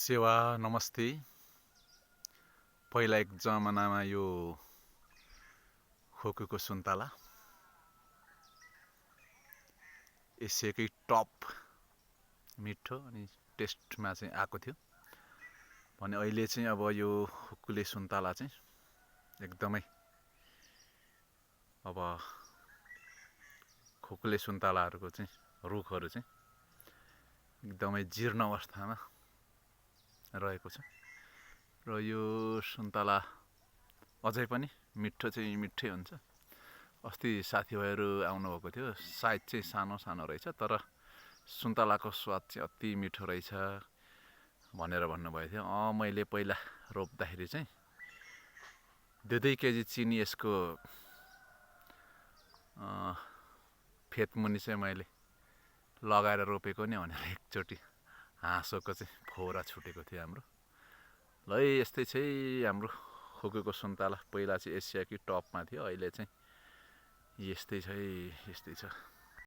सेवा नमस्ते। पहिला एक जमानामा यो खोकुको सुन्तला एसियाकै टप मिठो अनि टेस्टमा चाहिँ आएको थियो भने अहिले चाहिँ अब यो खोकुले सुन्तला चाहिँ एकदमै अब खोकुले सुन्तलाहरूको चाहिँ रुखहरू चाहिँ एकदमै जीर्ण अवस्थामा रहेको छ र यो सुन्तला अझै पनि मिठो चाहिँ मिठै हुन्छ। अस्ति साथीभाइहरू आउनुभएको थियो, साइज चाहिँ सानो सानो रहेछ तर सुन्तलाको स्वाद चाहिँ अति मिठो रहेछ भनेर भन्नुभएको थियो। मैले पहिला रोप्दाखेरि चाहिँ 2-2 केजी चिनी यसको फेदमुनि चाहिँ मैले लगाएर रोपेको नि भनेर एकचोटि हाँसोको चाहिँ फोहरा छुटेको थियो हाम्रो। ल यस्तै चाहिँ हाम्रो खोकुको सुन्तला पहिला चाहिँ एसियाकै टपमा थियो, अहिले चाहिँ यस्तै छ।